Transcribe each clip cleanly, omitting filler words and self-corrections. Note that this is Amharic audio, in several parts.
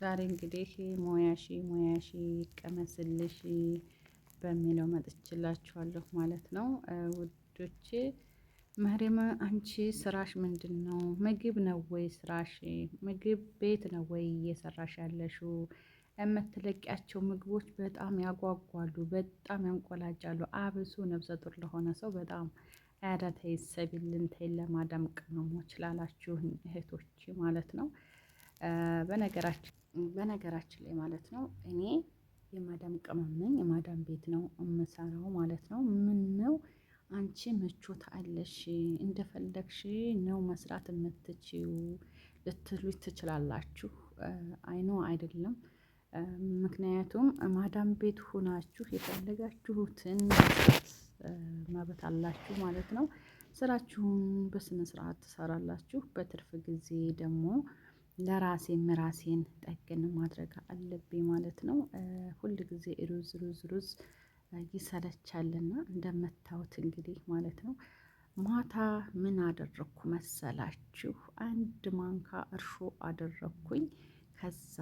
ዛሬ እንግዲህ ሙያሽ ይቀመስልሽ በሚለው መጥቼላችኋለሁ ማለት ነው ውዶቼ። መሪማ አንቺ ስራሽ ምንድን ነው? ምግብ ነው ወይ ስራሽ? ምግብ ቤት ነው ወይ እየሰራሽ ያለሽው? የምትለቂያቸው ምግቦች በጣም ያጓጓሉ፣ በጣም ያንቆላጃሉ። አብሶ ነፍሰ ጡር ለሆነ ሰው በጣም ኧረ ተይ ሰቢልን ተይ ለማዳም ቅመሞች ላላችሁኝ እህቶች ማለት ነው። በነገራችን ላይ ማለት ነው እኔ የማዳም ቅመም ነኝ። የማዳም ቤት ነው የምሰራው ማለት ነው። ምን ነው አንቺ ምቾት አለሽ እንደፈለግሽ ነው መስራት የምትችይው ልትሉኝ ትችላላችሁ። አይኖ አይደለም። ምክንያቱም ማዳም ቤት ሆናችሁ የፈለጋችሁትን መብት አላችሁ ማለት ነው። ስራችሁን በስነ ስርዓት ትሰራላችሁ። በትርፍ ጊዜ ደግሞ ለራሴም ራሴን ጠግን ማድረግ አለብኝ ማለት ነው። ሁል ጊዜ ሩዝ ይሰለቻልና እንደምታዩት እንግዲህ ማለት ነው። ማታ ምን አደረኩ መሰላችሁ? አንድ ማንካ እርሾ አደረኩኝ። ከዛ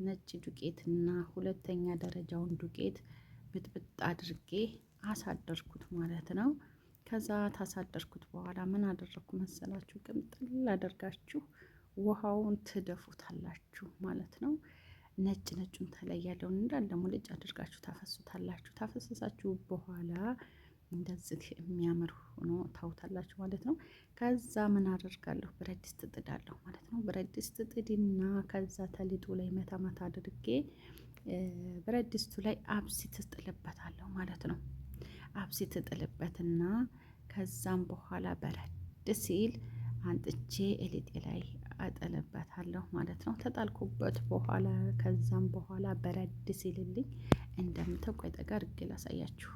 ነጭ ዱቄትና ሁለተኛ ደረጃውን ዱቄት ብጥብጥ አድርጌ አሳደርኩት ማለት ነው። ከዛ ታሳደርኩት በኋላ ምን አደረኩ መሰላችሁ? ቅምጥል አደርጋችሁ ውሃውን ትደፉታላችሁ ማለት ነው። ነጩን ተለይ ያለውን እንዳለ ሙልጭ አድርጋችሁ ታፈሱታላችሁ። ታፈሰሳችሁ በኋላ እንደዚህ የሚያምር ሆኖ ታውታላችሁ ማለት ነው። ከዛ ምን አደርጋለሁ? ብረት ድስት ጥዳለሁ ማለት ነው። ብረት ድስት ጥድና ከዛ ተሊጡ ላይ መታ አድርጌ ብረት ድስቱ ላይ አብሲት እጥልበታለሁ ማለት ነው። አብሲት እጥልበትና ከዛም በኋላ በረድ ሲል አንጥቼ እሊጤ ላይ አጠለበታለሁ ማለት ነው። ተጣልኩበት በኋላ ከዛም በኋላ በረድ ሲልልኝ እንደምታውቁ ጠጋ አድርጌ ላሳያችሁ።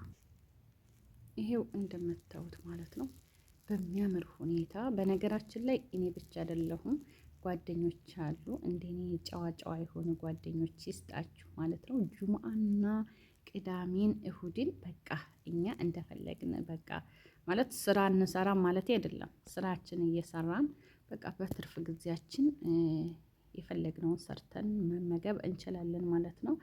ይሄው እንደምታዩት ማለት ነው በሚያምር ሁኔታ። በነገራችን ላይ እኔ ብቻ አይደለሁም ጓደኞች አሉ እንደኔ ጨዋ የሆኑ ጓደኞች ይስጣችሁ ማለት ነው። ጁምአና ቅዳሜን እሁድን በቃ እኛ እንደፈለግን በቃ ማለት ስራ እንሰራም ማለት አይደለም። ስራችን እየሰራን በቃ በትርፍ ጊዜያችን የፈለግነውን ሰርተን መመገብ እንችላለን ማለት ነው።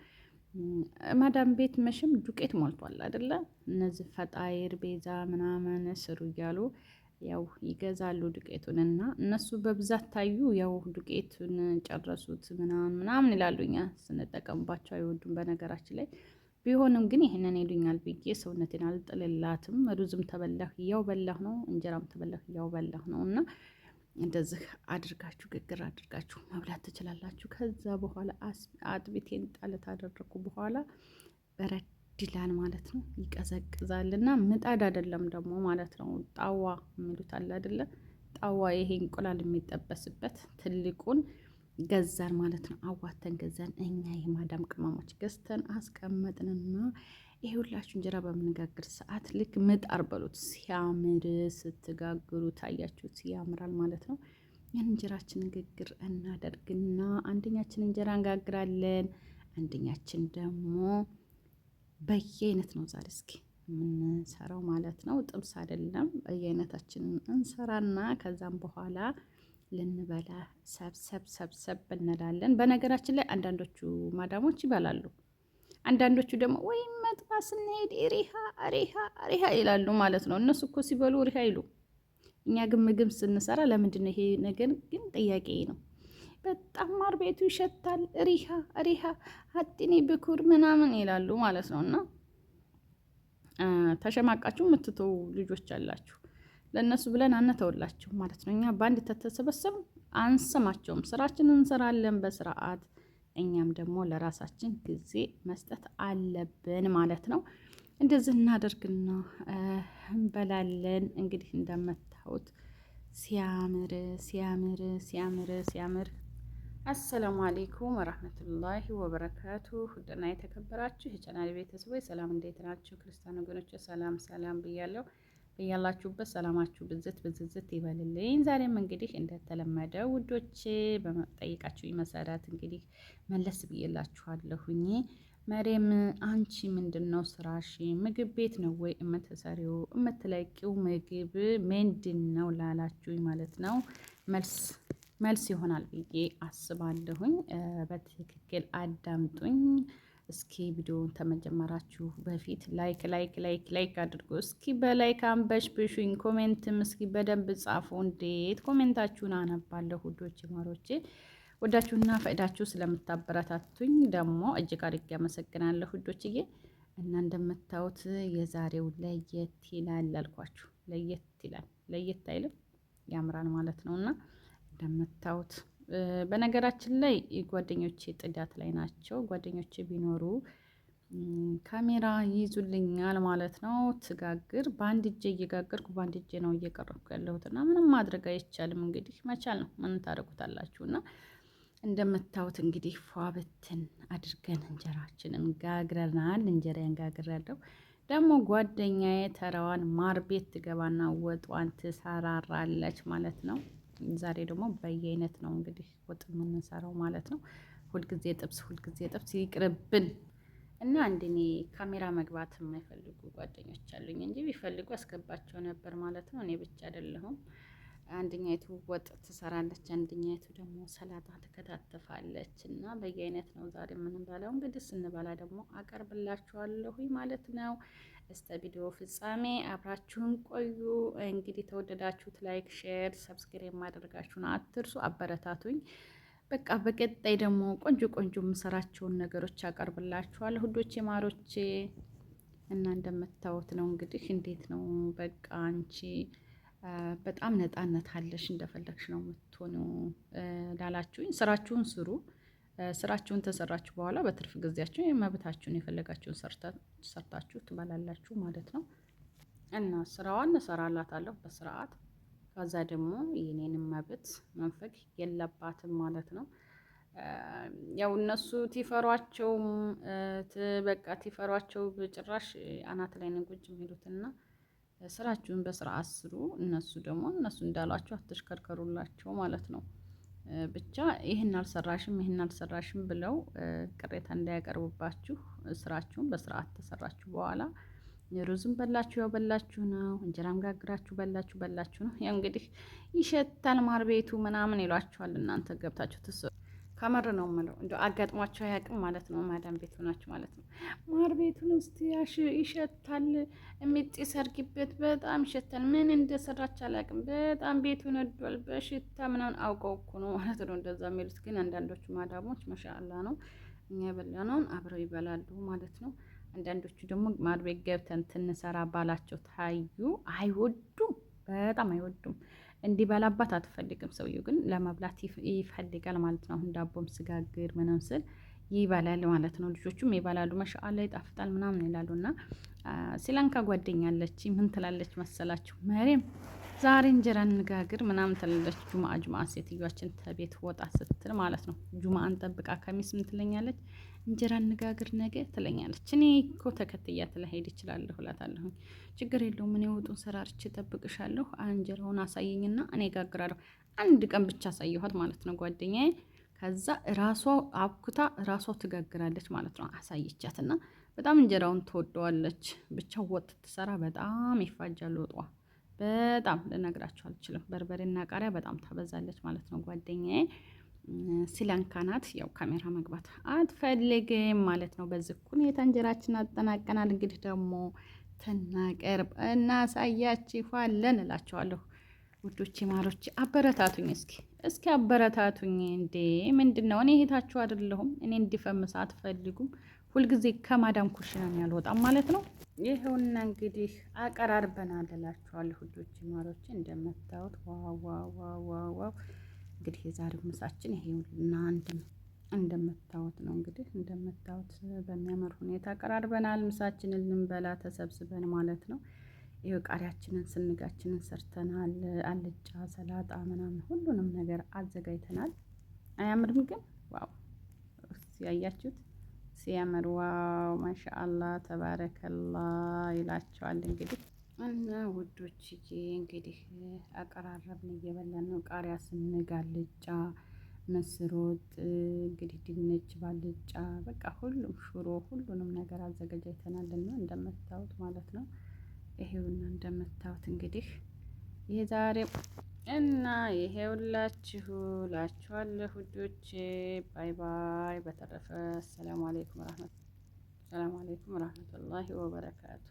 ማዳም ቤት መቼም ዱቄት ሞልቷል አይደለ? እነዚህ ፈጣይር ቤዛ ምናምን ስሩ እያሉ ያው ይገዛሉ ዱቄቱን እና እነሱ በብዛት ታዩ ያው ዱቄቱን ጨረሱት ምናምን ይላሉ። እኛ ስንጠቀምባቸው አይወዱም በነገራችን ላይ። ቢሆንም ግን ይሄንን ይሉኛል ብዬ ሰውነቴን አልጥልላትም። ሩዝም ተበላሁ ያው በላሁ ነው፣ እንጀራም ተበላሁ ያው በላሁ ነው። እና እንደዚህ አድርጋችሁ ግግር አድርጋችሁ መብላት ትችላላችሁ። ከዛ በኋላ አጥቢቴን ጣለት አደረኩ በኋላ በረድ ይላል ማለት ነው። ይቀዘቅዛልና ምጣድ አይደለም ደግሞ ማለት ነው። ጣዋ የሚሉት አለ አይደለ? ጣዋ ይሄ እንቁላል የሚጠበስበት ትልቁን ገዛን ማለት ነው። አዋተን ገዛን እኛ የማዳም ቅመሞች ገዝተን አስቀመጥንና ይሄ ሁላችሁ እንጀራ በምንጋግር ሰዓት ልክ ምጣድ በሉት ሲያምር ስትጋግሩ ታያችሁት ያምራል ማለት ነው። ያን እንጀራችንን ግግር እናደርግና አንደኛችን እንጀራ እንጋግራለን፣ አንደኛችን ደግሞ በየአይነት ነው ዛሬ እስኪ የምንሰራው ማለት ነው። ጥብስ አይደለም በየአይነታችንን እንሰራና ከዛም በኋላ ልንበላ ሰብሰብ እንላለን። በነገራችን ላይ አንዳንዶቹ ማዳሞች ይበላሉ፣ አንዳንዶቹ ደግሞ ወይም መጥፋ ስንሄድ ሪሃ ይላሉ ማለት ነው። እነሱ እኮ ሲበሉ ሪሃ ይሉ፣ እኛ ግን ምግብ ስንሰራ ለምንድን ነው ይሄ ነገር ግን ጥያቄ ነው። በጣም ማር ቤቱ ይሸታል ሪሃ አጥኔ ብኩር ምናምን ይላሉ ማለት ነው። እና ተሸማቃችሁ የምትተው ልጆች አላችሁ። ለእነሱ ብለን አንተውላችሁ ማለት ነው። እኛ በአንድ ተተሰበሰብ አንሰማቸውም። ስራችንን እንሰራለን በስርዓት። እኛም ደግሞ ለራሳችን ጊዜ መስጠት አለብን ማለት ነው። እንደዚህ እናደርግና እንበላለን። እንግዲህ እንደምታዩት ሲያምር። አሰላሙ አሌይኩም ወራህመቱላሂ ወበረካቱ። ውድና የተከበራችሁ የቻናል ቤተሰቦች ሰላም፣ እንዴት ናችሁ? ክርስቲያን ወገኖች ሰላም ብያለሁ። በያላችሁበት ሰላማችሁ ብዝት ይበልልኝ። ዛሬም እንግዲህ እንደተለመደው ውዶቼ በመጠይቃችሁ መሰረት እንግዲህ መለስ ብዬላችኋለሁኝ። መሬም አንቺ ምንድን ነው ስራሽ? ምግብ ቤት ነው ወይ የምትሰሪው? የምትለቂው ምግብ ምንድን ነው ላላችሁኝ ማለት ነው መልስ መልስ ይሆናል ብዬ አስባለሁኝ። በትክክል አዳምጡኝ። እስኪ ቪዲዮውን ተመጀመራችሁ በፊት ላይክ ላይክ ላይክ ላይክ አድርጎ እስኪ በላይክ አንበሽብሹኝ። ኮሜንትም እስኪ በደንብ ጻፉ። እንዴት ኮሜንታችሁን አነባለሁ ውዶቼ ማሮቼ። ወዳችሁና ፈቅዳችሁ ስለምታበረታቱኝ ደግሞ እጅግ አድርጌ አመሰግናለሁ ውዶችዬ። እና እንደምታዩት የዛሬው ለየት ይላል አልኳችሁ። ለየት ይላል፣ ለየት አይልም? ያምራል ማለት ነው። እና እንደምታዩት በነገራችን ላይ ጓደኞቼ ጽዳት ላይ ናቸው። ጓደኞቼ ቢኖሩ ካሜራ ይይዙልኛል ማለት ነው። ትጋግር በአንድ እጄ እየጋገርኩ በአንድ እጄ ነው እየቀረብኩ ያለሁት እና ምንም ማድረግ አይቻልም። እንግዲህ መቻል ነው። ምን ታደርጉታላችሁ? እና እንደምታዩት እንግዲህ ፏ ብትን አድርገን እንጀራችንን ጋግረናል። እንጀራዬን ጋግሬያለሁ። ደግሞ ጓደኛዬ ተራዋን ማር ቤት ትገባና ወጧን ትሰራራለች ማለት ነው። ዛሬ ደግሞ በየአይነት ነው እንግዲህ ወጥ የምንሰራው ማለት ነው። ሁልጊዜ ጥብስ፣ ሁልጊዜ ጥብስ ይቅርብን እና እንደኔ ካሜራ መግባት የማይፈልጉ ጓደኞች አሉኝ እንጂ ቢፈልጉ አስገባቸው ነበር ማለት ነው። እኔ ብቻ አይደለሁም። አንደኛይቱ ወጥ ትሰራለች፣ አንደኛይቱ ደግሞ ሰላጣ ትከታተፋለች እና በየአይነት ነው ዛሬ የምንበላው። እንግዲህ ስንበላ ደግሞ አቀርብላችኋለሁ ማለት ነው። እስከ ቪዲዮ ፍጻሜ አብራችሁን ቆዩ። እንግዲህ ተወደዳችሁት ላይክ፣ ሼር፣ ሰብስክራይብ ማድረጋችሁን አትርሱ። አበረታቱኝ። በቃ በቀጣይ ደግሞ ቆንጆ ቆንጆ የምሰራቸውን ነገሮች አቀርብላችኋለሁ ውዶቼ ማሮቼ። እና እንደምታዩት ነው እንግዲህ እንዴት ነው በቃ አንቺ በጣም ነፃነት አለሽ እንደፈለግሽ ነው የምትሆነው ላላችሁኝ፣ ስራችሁን ስሩ። ስራችሁን ተሰራችሁ በኋላ በትርፍ ጊዜያችሁ መብታችሁን የፈለጋችሁን ሰርታችሁ ትበላላችሁ ማለት ነው። እና ስራዋን እሰራላታለሁ በስርዓት። ከዛ ደግሞ የኔንም መብት መንፈግ የለባትም ማለት ነው። ያው እነሱ ቲፈሯቸውም በቃ ቲፈሯቸው በጭራሽ አናት ላይ ነው ቁጭ የሚሉትና ስራችሁን በስርዓት ስሩ። እነሱ ደግሞ እነሱ እንዳሏቸው አትሽከርከሩላቸው ማለት ነው። ብቻ ይህን አልሰራሽም ይህን አልሰራሽም ብለው ቅሬታ እንዳያቀርቡባችሁ ስራችሁን በስርዓት ተሰራችሁ በኋላ ሩዝም በላችሁ ያው በላችሁ ነው። እንጀራም ጋግራችሁ በላችሁ ነው። ያው እንግዲህ ይሸታል ማር ቤቱ ምናምን ይሏችኋል። እናንተ ገብታችሁ ትሰሩ። ከምር ነው የምለው እንደው አጋጥሟቸው አያውቅም ማለት ነው። ማዳም ቤት ሆናችሁ ማለት ነው። ማር ቤቱን እስቲ ይሸታል፣ የሚጢስ አድርጊበት በጣም ይሸታል። ምን እንደሰራች አላውቅም። በጣም ቤቱ ነዷል በሽታ ምናምን አውቀው እኮ ነው ማለት ነው እንደዛ የሚሉት። ግን አንዳንዶቹ ማዳሞች ማሻአላ ነው እኛ የበላነውን አብረው ይበላሉ ማለት ነው። አንዳንዶቹ ደግሞ ማር ቤት ገብተን ትንሰራ ባላቸው ታዩ አይወዱም፣ በጣም አይወዱም። እንዲበላባት አትፈልግም። ሰውየው ግን ለመብላት ይፈልጋል ማለት ነው። አሁን ዳቦም ስጋግር ምንም ስል ይበላል ማለት ነው። ልጆቹም ይበላሉ። ማሻአላ ይጣፍጣል ምናምን ይላሉ። እና ሲላንካ ጓደኛ አለች። ምን ትላለች መሰላችሁ? መሬም ዛሬ እንጀራ እንጋግር ምናምን ትላለች። ጁማ ሴትዮዋችን ተቤት ወጣ ስትል ማለት ነው። ጁማን ጠብቃ ከሚስ ምን ትለኛለች? እንጀራ እንጋግር ነገ ትለኛለች። እኔ እኮ ተከትያት ልሄድ እችላለሁ እላታለሁ። ችግር የለውም እኔ ወጡን ሰራርቼ እጠብቅሻለሁ፣ እንጀራውን አሳይኝና እኔ እጋግራለሁ። አንድ ቀን ብቻ አሳየኋት ማለት ነው ጓደኛዬ። ከዛ ራሷ አብኩታ ራሷ ትጋግራለች ማለት ነው። አሳይቻትና በጣም እንጀራውን ትወደዋለች። ብቻ ወጥ ትሰራ በጣም ይፋጃል ወጧ። በጣም ልነግራችሁ አልችልም። በርበሬና ቃሪያ በጣም ታበዛለች ማለት ነው ጓደኛዬ። ሲላንካ ናት። ያው ካሜራ መግባት አትፈልግም ማለት ነው። በዚህ ሁኔታ እንጀራችን አጠናቀናል። እንግዲህ ደግሞ ትናቀርብ እናሳያችኋለን እላችኋለሁ ውዶቼ ማሮቼ። አበረታቱኝ እስኪ አበረታቱኝ። እንዴ ምንድን ነው? እኔ እህታችሁ አይደለሁም? እኔ እንዲፈምስ አትፈልጉም? ሁልጊዜ ከማዳም ኩሽና ያልወጣም ማለት ነው። ይኸውና እንግዲህ አቀራርበናል እላችኋለሁ ውዶቼ ማሮቼ። እንደምታዩት ዋው እንግዲህ የዛሬው ምሳችን ይሄውና እንደምታዩት ነው። እንግዲህ እንደምታዩት በሚያምር ሁኔታ አቀራርበናል። ምሳችንን ልንበላ ተሰብስበን ማለት ነው። ይሄው ቃሪያችንን ስንጋችንን ሰርተናል። አልጫ ሰላጣ ምናምን ሁሉንም ነገር አዘጋጅተናል። አያምርም ግን? ዋው ያያችሁት ሲያምር ዋው ማሻአላ ተባረከላ ይላቸዋል እንግዲህ እና ውዶችዬ እንግዲህ አቀራረብን እየበላን ነው። ቃሪያ ስንግ፣ አልጫ፣ ምስር ወጥ እንግዲህ ድንች ባልጫ በቃ ሁሉም ሽሮ ሁሉንም ነገር አዘጋጅተናልና እንደምታዩት ማለት ነው። ይሄውና እንደምታዩት እንግዲህ የዛሬው እና ይሄውላችሁ ላችኋለሁ ውዶቼ። ባይ ባይ። በተረፈ ሰላም አለይኩም ወራህመቱላሂ ወበረካቱ።